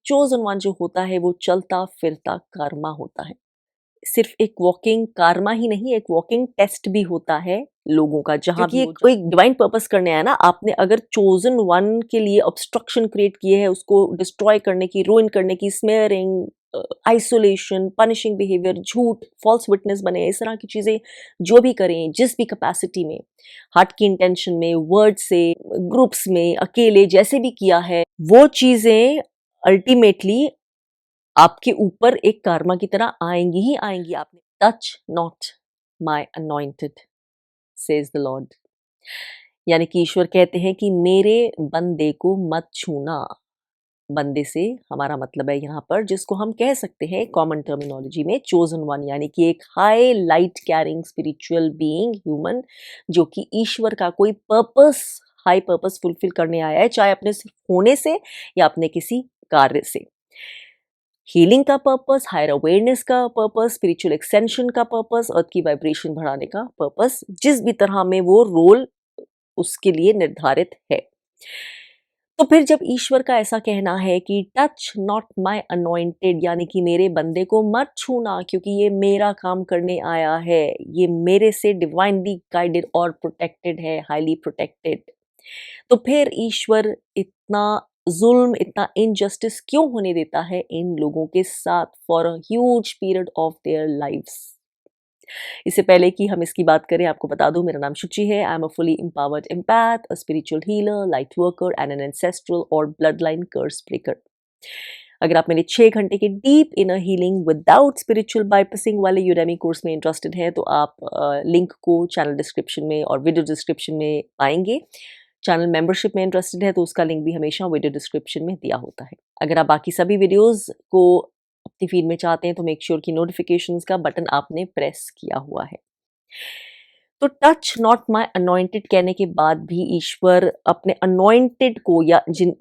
Chosen one जो होता है वो चलता फिरता कर्मा होता है। सिर्फ एक वॉकिंग कार्मा ही नहीं, एक वॉकिंग टेस्ट भी होता है लोगों का, जहाँ भी कोई डिवाइन पर्पस करने आया ना, आपने अगर चोजन वन के लिए ऑब्स्ट्रक्शन क्रिएट किए है, उसको डिस्ट्रॉय करने की, रूइन करने की, स्मेयरिंग, आइसोलेशन, पनिशिंग बिहेवियर, झूठ, फॉल्स विटनेस बने, इस तरह की चीजें जो भी करें, जिस भी कैपेसिटी में, हार्ट की इंटेंशन में, वर्ड से, ग्रुप्स में, अकेले, जैसे भी किया है, वो चीजें अल्टीमेटली आपके ऊपर एक कार्मा की तरह आएंगी ही आएंगी। आपने touch not my anointed says the Lord, यानी कि ईश्वर कहते हैं कि मेरे बंदे को मत छूना। बंदे से हमारा मतलब है यहाँ पर, जिसको हम कह सकते हैं कॉमन टर्मिनोलॉजी में, चोजन वन, यानी कि एक high light carrying spiritual being, human, जो कि ईश्वर का कोई पर्पस, हाई पर्पस फुलफिल करने आया है, चाहे अपने सिर्फ होने से या अपने किसी कार्य से। हीलिंग का पर्पस, हायर अवेयरनेस का पर्पस, स्पिरिचुअल एक्सटेंशन का पर्पस, अर्थ की वाइब्रेशन बढ़ाने का पर्पस, जिस भी तरह में वो रोल उसके लिए निर्धारित है। तो फिर जब ईश्वर का ऐसा कहना है कि टच नॉट माई अनॉइंटेड, यानी कि मेरे बंदे को मत छूना, क्योंकि ये मेरा काम करने आया है, ये मेरे से डिवाइनली गाइडेड और प्रोटेक्टेड है, हाईली प्रोटेक्टेड, तो फिर ईश्वर इतना जुल्म, इतना इनजस्टिस क्यों होने देता है इन लोगों के साथ for a huge period of their lives. इससे पहले कि हम इसकी बात करें, आपको बता दूं, मेरा नाम शुचि है। I am a fully empowered empath, a spiritual healer, light worker and an ancestral और ब्लड लाइन कर्स ब्रेकर। अगर आप मेरे 6 घंटे के deep inner healing without spiritual bypassing वाले यूडेमी कोर्स में इंटरेस्टेड हैं, तो आप लिंक को चैनल डिस्क्रिप्शन में और वीडियो डिस्क्रिप्शन में पाएंगे। चैनल मेंबरशिप में इंटरेस्टेड है तो उसका लिंक भी हमेशा वीडियो डिस्क्रिप्शन में दिया होता है। अगर आप बाकी सभी वीडियोस को अपनी फीड में चाहते हैं तो मेक श्योर कि नोटिफिकेशंस का बटन आपने प्रेस किया हुआ है। तो टच नॉट माय अनॉइंटेड कहने के बाद भी ईश्वर अपने अनॉइंटेड को, या जिन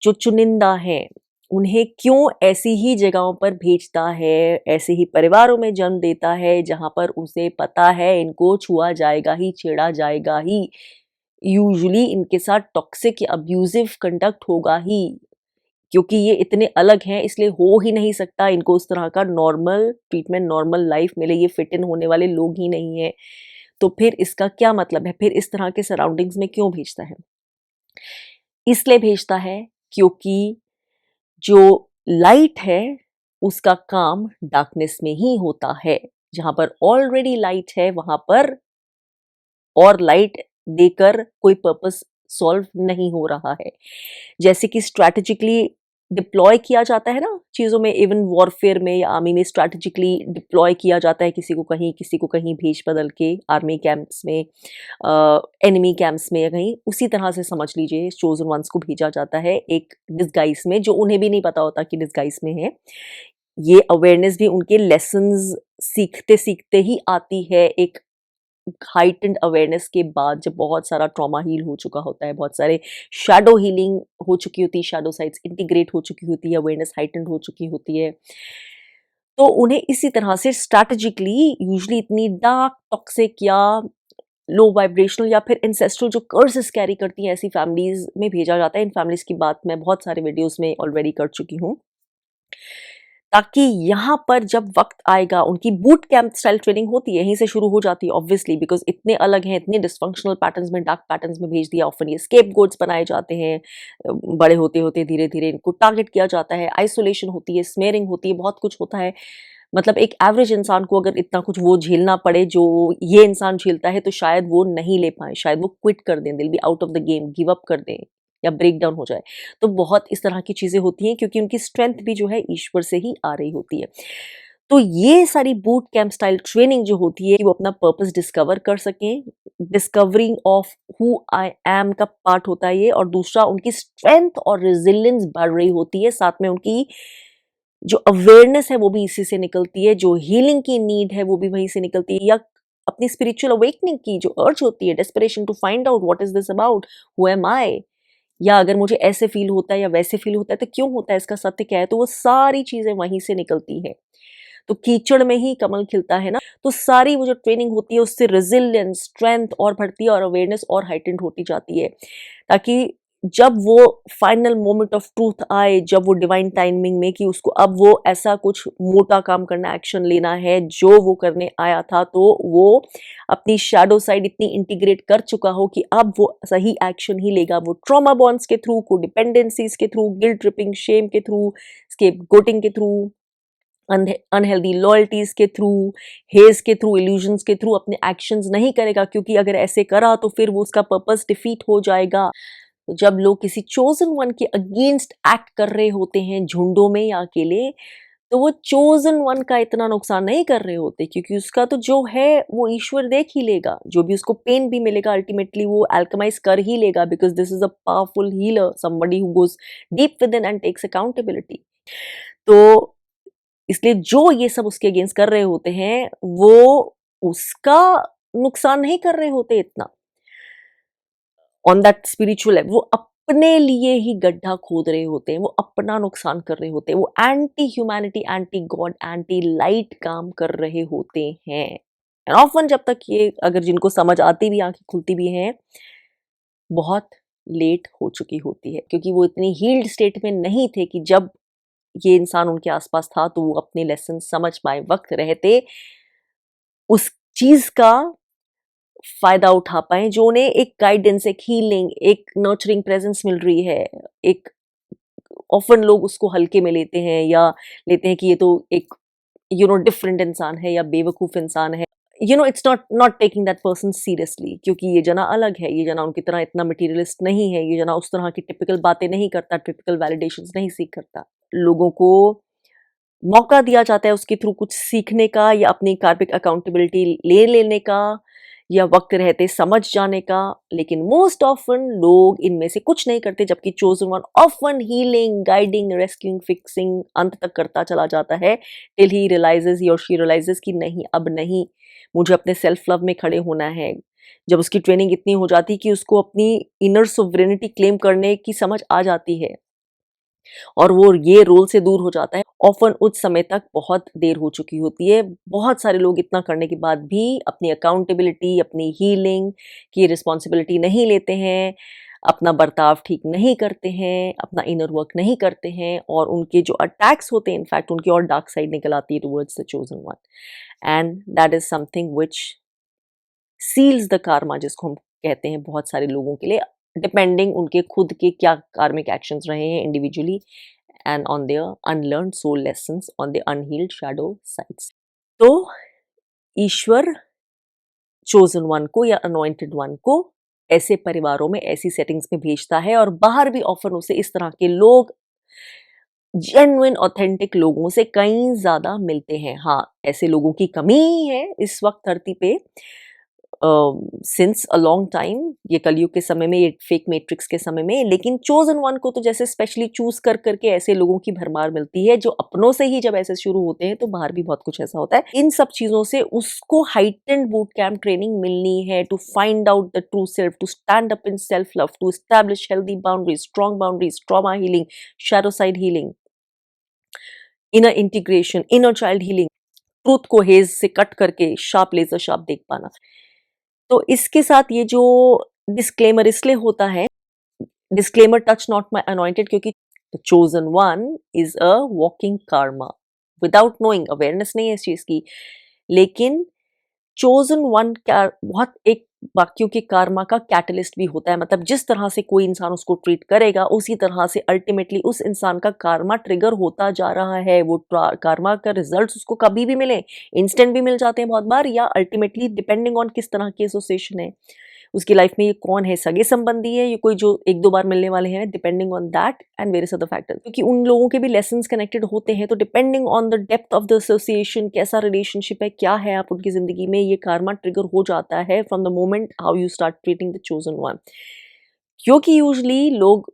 जो चुनिंदा हैं, उन्हें क्यों ऐसी ही जगहों पर भेजता है, ऐसे ही परिवारों में जन्म देता है जहां पर उसे पता है इनको छुआ जाएगा ही, छेड़ा जाएगा ही, यूजुअली इनके साथ टॉक्सिक या अब्यूजिव कंडक्ट होगा ही, क्योंकि ये इतने अलग हैं, इसलिए हो ही नहीं सकता इनको उस तरह का नॉर्मल ट्रीटमेंट, नॉर्मल लाइफ मिले, ये फिट इन होने वाले लोग ही नहीं है। तो फिर इसका क्या मतलब है, फिर इस तरह के सराउंडिंग्स में क्यों भेजता है? इसलिए भेजता है क्योंकि जो लाइट है उसका काम डार्कनेस में ही होता है। जहां पर ऑलरेडी लाइट है वहां पर और लाइट देकर कोई पर्पस सॉल्व नहीं हो रहा है। जैसे कि स्ट्रैटेजिकली डिप्लॉय किया जाता है ना चीज़ों में, इवन वॉरफेयर में या आर्मी में स्ट्रैटेजिकली डिप्लॉय किया जाता है, किसी को कहीं भेज बदल के आर्मी कैंप्स में, एनिमी कैंप्स में, या कहीं, उसी तरह से समझ लीजिए चोजन वंस को भेजा जाता है एक डिस्गाइज में, जो उन्हें भी नहीं पता होता कि डिस्गाइज में है। ये अवेयरनेस भी उनके लेसन्स सीखते सीखते ही आती है, एक हाइटेंड अवेयरनेस के बाद, जब बहुत सारा ट्रॉमा हील हो चुका होता है, बहुत सारे शैडो हीलिंग हो चुकी होती है, शैडो साइड्स इंटीग्रेट हो चुकी होती है, अवेयरनेस हाइटेंड हो चुकी होती है, तो उन्हें इसी तरह से स्ट्रैटेजिकली, यूजुअली इतनी डार्क, टॉक्सिक या लो वाइब्रेशनल या फिर एंसेस्ट्रल जो कर्सेस कैरी करती हैं, ऐसी फैमिलीज में भेजा जाता है। इन फैमिलीज की बात मैं बहुत सारे वीडियोस में ऑलरेडी कर चुकी हूँ, ताकि यहाँ पर जब वक्त आएगा, उनकी बूट कैंप स्टाइल ट्रेनिंग होती है, यहीं से शुरू हो जाती है ऑब्वियसली, बिकॉज इतने अलग हैं, इतने डिस्फंक्शनल पैटर्न्स में, डार्क पैटर्न्स में भेज दिया। ऑफन ये स्केप गोट्स बनाए जाते हैं, बड़े होते होते धीरे धीरे इनको टारगेट किया जाता है, आइसोलेशन होती है, स्मेयरिंग होती है, बहुत कुछ होता है। मतलब एक एवरेज इंसान को अगर इतना कुछ वो झेलना पड़े जो ये इंसान झेलता है, तो शायद वो नहीं ले पाए, शायद वो क्विट कर दें, दिल be out of the game, give up कर दें या ब्रेक डाउन हो जाए। तो बहुत इस तरह की चीजें होती हैं, क्योंकि उनकी स्ट्रेंथ भी जो है ईश्वर से ही आ रही होती है। तो ये सारी बूट कैंप स्टाइल ट्रेनिंग जो होती है कि वो अपना पर्पस डिस्कवर कर सकें, discovering of who I am का पार्ट होता है ये, और दूसरा उनकी स्ट्रेंथ और रेजिलियंस बढ़ रही होती है, साथ में उनकी जो अवेयरनेस है वो भी इसी से निकलती है, जो हीलिंग की नीड है वो भी वहीं से निकलती है, या अपनी स्पिरिचुअल अवेकनिंग की जो अर्ज होती है, desperation to find out what is this about, who am I, या अगर मुझे ऐसे फील होता है या वैसे फील होता है तो क्यों होता है, इसका सत्य क्या है, तो वो सारी चीजें वहीं से निकलती हैं। तो कीचड़ में ही कमल खिलता है ना, तो सारी वो जो ट्रेनिंग होती है उससे रेजिलियंस, स्ट्रेंथ और बढ़ती है, और अवेयरनेस और हाइटेंड होती जाती है, ताकि जब वो फाइनल मोमेंट ऑफ ट्रूथ आए, जब वो डिवाइन टाइमिंग में कि उसको अब वो ऐसा कुछ मोटा काम करना, एक्शन लेना है जो वो करने आया था, तो वो अपनी शैडो साइड इतनी इंटीग्रेट कर चुका हो कि अब वो सही एक्शन ही लेगा। वो ट्रॉमा बॉन्ड्स के थ्रू, को डिपेंडेंसीज के थ्रू, गिल्ट ट्रिपिंग, शेम के थ्रू, स्केपगोटिंग के थ्रू, अनहेल्दी लॉयल्टीज के थ्रू, हेज के थ्रू, इल्यूजन्स के थ्रू अपने एक्शंस नहीं करेगा, क्योंकि अगर ऐसे करा तो फिर वो उसका पर्पस डिफीट हो जाएगा। तो जब लोग किसी चोजन वन के अगेंस्ट एक्ट कर रहे होते हैं झुंडों में या अकेले, तो वो चोजन वन का इतना नुकसान नहीं कर रहे होते, क्योंकि उसका तो जो है वो ईश्वर देख ही लेगा। जो भी उसको पेन भी मिलेगा अल्टीमेटली वो अल्केमाइज कर ही लेगा, because this is a powerful healer, somebody who goes deep within and takes accountability. तो इसलिए जो ये सब उसके अगेंस्ट कर रहे होते हैं वो उसका नुकसान नहीं कर रहे होते इतना ऑन दैट स्पिरिचुअल लेवल, वो अपने लिए ही गड्ढा खोद रहे होते हैं, वो अपना नुकसान कर रहे होते हैं, वो anti humanity, anti God, anti light काम कर रहे होते हैं। एंड ऑफन जब तक ये अगर जिनको समझ आती भी, आंखें खुलती भी हैं, बहुत लेट हो चुकी होती है, क्योंकि वो इतनी हील्ड स्टेट में नहीं थे कि जब ये इंसान उनके आसपास था तो वो अपने लेसन समझ पाए, वक्त रहते उस चीज का फायदा उठा पाए जो उन्हें एक गाइडेंस, एक हीलिंग, एक नर्चरिंग प्रेजेंस मिल रही है। एक ऑफन लोग उसको हल्के में लेते हैं या लेते हैं कि ये तो एक डिफरेंट इंसान है या बेवकूफ इंसान है। It's not taking that person seriously, क्योंकि ये जना अलग है, ये जना उनकी तरह इतना मटीरियलिस्ट नहीं है, ये जना उस तरह की टिपिकल बातें नहीं करता, टिपिकल वैलिडेशंस नहीं सीख करता। लोगों को मौका दिया जाता है उसके थ्रू कुछ सीखने का या अपनी कार्मिक अकाउंटेबिलिटी ले लेने का या वक्त रहते समझ जाने का, लेकिन मोस्ट ऑफन लोग इनमें से कुछ नहीं करते, जबकि chosen one often healing, guiding, rescuing, fixing अंत तक करता चला जाता है टिल ही रियलाइजेस, ही और शी रियलाइजेस कि नहीं, अब नहीं, मुझे अपने सेल्फ लव में खड़े होना है। जब उसकी ट्रेनिंग इतनी हो जाती कि उसको अपनी इनर सोवरेनिटी क्लेम करने की समझ आ जाती है और वो ये रोल से दूर हो जाता है, ऑफन उस समय तक बहुत देर हो चुकी होती है। बहुत सारे लोग इतना करने के बाद भी अपनी अकाउंटेबिलिटी, अपनी हीलिंग की रिस्पॉन्सिबिलिटी नहीं लेते हैं, अपना बर्ताव ठीक नहीं करते हैं, अपना इनर वर्क नहीं करते हैं, और उनके जो अटैक्स होते हैं इनफैक्ट उनकी और डार्क साइड निकल आती है towards the chosen one, and that is something which seals the karma, जिसको हम कहते हैं बहुत सारे लोगों के लिए, डिपेंडिंग उनके खुद के क्या कार्मिक एक्शंस रहे हैं individually and on their unlearned soul lessons on the unhealed shadow sides. तो ईश्वर चोजन वन को या अनॉइंटेड वन को ऐसे परिवारों में, ऐसी सेटिंग्स में भेजता है, और बाहर भी ऑफर उसे इस तरह के लोग जेन्युइन ऑथेंटिक लोगों से कहीं ज्यादा मिलते हैं। हाँ, ऐसे लोगों की कमी है इस वक्त धरती पे सिंस अ लॉन्ग टाइम, ये कलयुग के समय में, ये फेक मैट्रिक्स के समय में, लेकिन चोजन वन को तो जैसे स्पेशली चूज कर करके ऐसे लोगों की भरमार मिलती है जो अपनों से ही जब ऐसे शुरू होते हैं तो बाहर भी बहुत कुछ ऐसा होता है। इन सब चीजों से उसको हाइटेंड बूट कैंप ट्रेनिंग मिलनी है to find out the true self, to stand up in self love, to establish healthy boundaries, strong boundaries, trauma healing, shadow side healing, inner integration, inner child healing, truth को haze से cut करके sharp laser sharp देख पाना। तो इसके साथ ये जो डिस्क्लेमर इसलिए होता है, disclaimer touch not my anointed, क्योंकि chosen one is a walking karma without knowing, awareness नहीं है इस चीज की, लेकिन चोजन वन का बहुत एक वाक्यों के कार्मा का कैटलिस्ट भी होता है। मतलब जिस तरह से कोई इंसान उसको ट्रीट करेगा उसी तरह से अल्टीमेटली उस इंसान का कार्मा ट्रिगर होता जा रहा है। वो कार्मा का रिजल्ट्स उसको कभी भी मिले, इंस्टेंट भी मिल जाते हैं बहुत बार, या अल्टीमेटली डिपेंडिंग ऑन किस तरह की एसोसिएशन है उसकी लाइफ में, ये कौन है, सगे संबंधी है, ये कोई जो एक दो बार मिलने वाले हैं, depending on that and various other factors, क्योंकि उन लोगों के भी लेसन्स कनेक्टेड होते हैं। तो depending on the depth of the association, कैसा रिलेशनशिप है, क्या है आप उनकी जिंदगी में, ये कार्मा ट्रिगर हो जाता है from the moment how you start treating the chosen one. क्योंकि यूजली लोग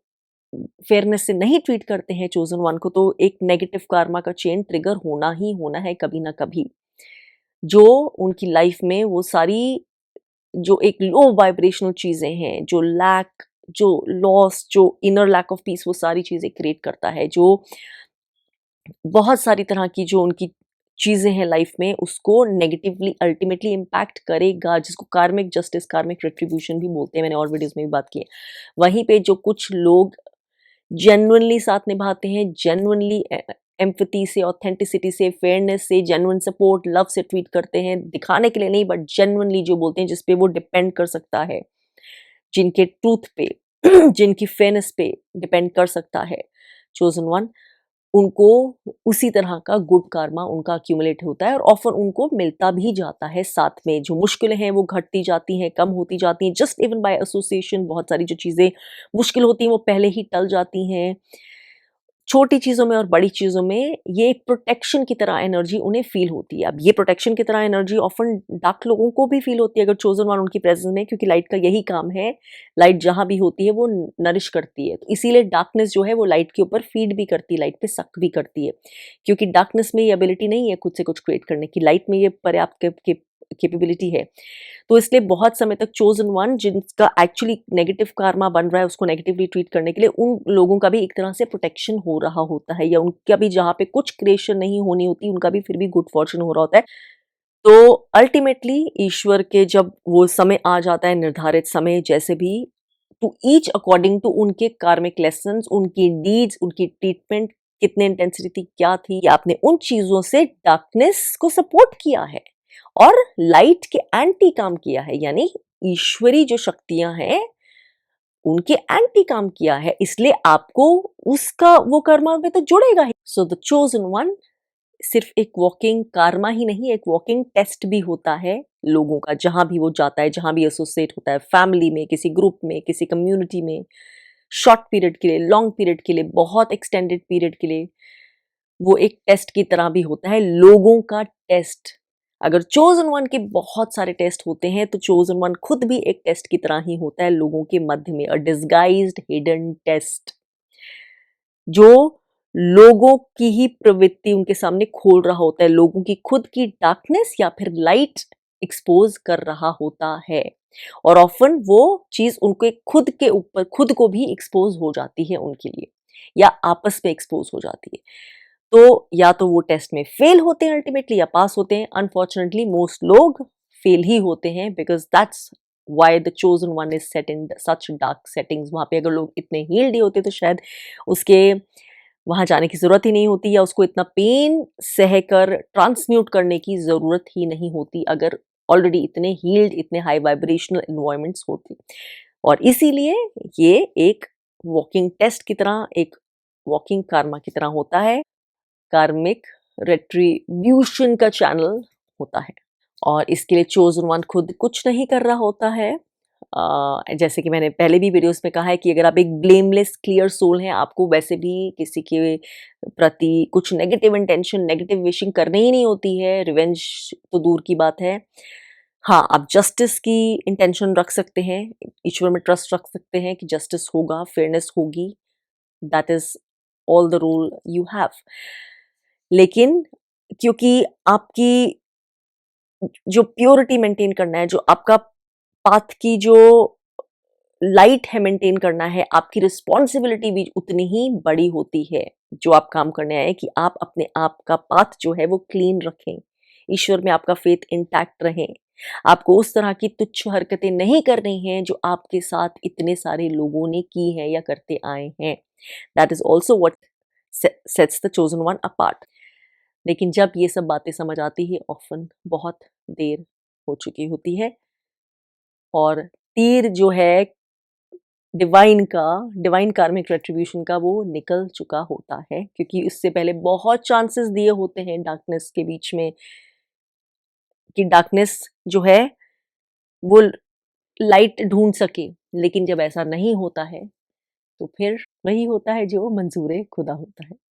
फेयरनेस से नहीं ट्रीट करते हैं चोजन वन को, तो एक नेगेटिव कार्मा का चेन ट्रिगर होना ही होना है कभी ना कभी, जो उनकी लाइफ में वो सारी जो एक लो वाइब्रेशनल चीजें हैं, जो लैक, जो लॉस, जो इनर लैक ऑफ पीस, वो सारी चीजें क्रिएट करता है, जो बहुत सारी तरह की जो उनकी चीजें हैं लाइफ में उसको नेगेटिवली अल्टीमेटली इम्पैक्ट करेगा, जिसको कार्मिक जस्टिस, कार्मिक रेट्रीब्यूशन भी बोलते हैं, मैंने और वीडियोस में भी बात की है। वहीं पे जो कुछ लोग जेन्युइनली साथ निभाते हैं, जेन्युइनली एम्पैथी से, ऑथेंटिसिटी से, फेयरनेस से, जेन्युइन सपोर्ट, लव से ट्रीट करते हैं, दिखाने के लिए नहीं बट जेन्युइनली जो बोलते हैं, जिसपे वो डिपेंड कर सकता है, जिनके ट्रूथ पे जिनकी फेयरनेस पे डिपेंड कर सकता है चोजन वन, उनको उसी तरह का गुड कार्मा उनका अक्यूमुलेट होता है और ऑफर उनको मिलता भी जाता है साथ में। जो मुश्किलें हैं वो घटती जाती हैं, कम होती जाती हैं, जस्ट इवन बाय एसोसिएशन। बहुत सारी जो चीज़ें मुश्किल होती हैं वो पहले ही टल जाती हैं। छोटी चीज़ों में और बड़ी चीज़ों में ये एक प्रोटेक्शन की तरह एनर्जी उन्हें फ़ील होती है। अब ये प्रोटेक्शन की तरह एनर्जी ऑफ़न डार्क लोगों को भी फ़ील होती है अगर चोज़न वन उनकी प्रेज़ेंस में, क्योंकि लाइट का यही काम है, लाइट जहाँ भी होती है वो नरिश करती है। तो इसीलिए डार्कनेस जो है वो लाइट के ऊपर फ़ीड भी करती है, लाइट पे सक भी करती है। क्योंकि डार्कनेस में ये एबिलिटी नहीं है खुद से कुछ क्रिएट करने की, लाइट में ये पर्याप्त कैपेबिलिटी है। तो इसलिए बहुत समय तक चोजन वन जिनका एक्चुअली नेगेटिव कार्मा बन रहा है उसको नेगेटिवली ट्रीट करने के लिए उन लोगों का भी एक तरह से प्रोटेक्शन हो रहा होता है, या उनका भी जहाँ पे कुछ क्रिएशन नहीं होनी होती उनका भी फिर भी गुड फॉर्चून हो रहा होता है। तो अल्टीमेटली ईश्वर के जब वो समय आ जाता है, निर्धारित समय, जैसे भी, टू ईच अकॉर्डिंग टू उनके कार्मिक लेसन्स, उनकी डीड्स, उनकी ट्रीटमेंट कितने इंटेंसिटी क्या थी, या आपने उन चीजों से डार्कनेस को सपोर्ट किया है और लाइट के एंटी काम किया है, यानी ईश्वरी जो शक्तियां हैं उनके एंटी काम किया है, इसलिए आपको उसका वो कर्मा में तो जुड़ेगा ही। सो द चोजन वन सिर्फ एक वॉकिंग कार्मा ही नहीं, एक वॉकिंग टेस्ट भी होता है लोगों का, जहां भी वो जाता है, जहां भी एसोसिएट होता है, फैमिली में, किसी ग्रुप में, किसी कम्युनिटी में, शॉर्ट पीरियड के लिए, लॉन्ग पीरियड के लिए, बहुत एक्सटेंडेड पीरियड के लिए, वो एक टेस्ट की तरह भी होता है, लोगों का टेस्ट। अगर चोजन वन के बहुत सारे टेस्ट होते हैं तो चोजन वन खुद भी एक टेस्ट की तरह ही होता है लोगों के मध्य में, अ डिस्गाइज्ड हिडन टेस्ट, जो लोगों की ही प्रवृत्ति उनके सामने खोल रहा होता है, लोगों की खुद की डार्कनेस या फिर लाइट एक्सपोज कर रहा होता है। और ऑफन वो चीज उनके खुद के ऊपर, खुद को भी एक्सपोज हो जाती है उनके लिए, या आपस में एक्सपोज हो जाती है। तो या तो वो टेस्ट में फेल होते हैं अल्टीमेटली, या पास होते हैं। अनफॉर्चुनेटली मोस्ट लोग फेल ही होते हैं, because that's why the chosen one is set in such dark settings. वहां पे अगर लोग इतने हील्ड ही होते तो शायद उसके वहां जाने की जरूरत ही नहीं होती, या उसको इतना पेन सहकर ट्रांसम्यूट करने की जरूरत ही नहीं होती, अगर ऑलरेडी इतने हील्ड, इतने हाई वाइब्रेशनल एनवायरमेंट्स होती। और इसीलिए ये एक वॉकिंग टेस्ट की तरह, एक वॉकिंग कार्मा की तरह होता है, कार्मिक रेट्रीब्यूशन का चैनल होता है। और इसके लिए चोजन वन खुद कुछ नहीं कर रहा होता है। जैसे कि मैंने पहले भी वीडियोस में कहा है कि अगर आप एक ब्लेमलेस क्लियर सोल हैं, आपको वैसे भी किसी के प्रति कुछ नेगेटिव इंटेंशन, नेगेटिव विशिंग करनी ही नहीं होती है, रिवेंज तो दूर की बात है। हाँ, आप जस्टिस की इंटेंशन रख सकते हैं, ईश्वर में ट्रस्ट रख सकते हैं कि जस्टिस होगा, फेयरनेस होगी, that is all the rule you have. लेकिन क्योंकि आपकी जो प्योरिटी मेंटेन करना है, जो आपका पाथ की जो लाइट है मेंटेन करना है, आपकी रिस्पॉन्सिबिलिटी भी उतनी ही बड़ी होती है जो आप काम करने आए, कि आप अपने आप का पाथ जो है वो क्लीन रखें, ईश्वर में आपका फेथ इंटैक्ट रहे। आपको उस तरह की तुच्छ हरकतें नहीं करनी हैं जो आपके साथ इतने सारे लोगों ने की है या करते आए हैं। That is also what sets the chosen one apart. लेकिन जब ये सब बातें समझ आती है, ऑफन बहुत देर हो चुकी होती है, और तीर जो है डिवाइन कार्मिक रेट्रीब्यूशन का वो निकल चुका होता है, क्योंकि इससे पहले बहुत चांसेस दिए होते हैं डार्कनेस के बीच में, कि डार्कनेस जो है वो लाइट ढूंढ सके। लेकिन जब ऐसा नहीं होता है तो फिर वही होता है जो मंजूर खुदा होता है।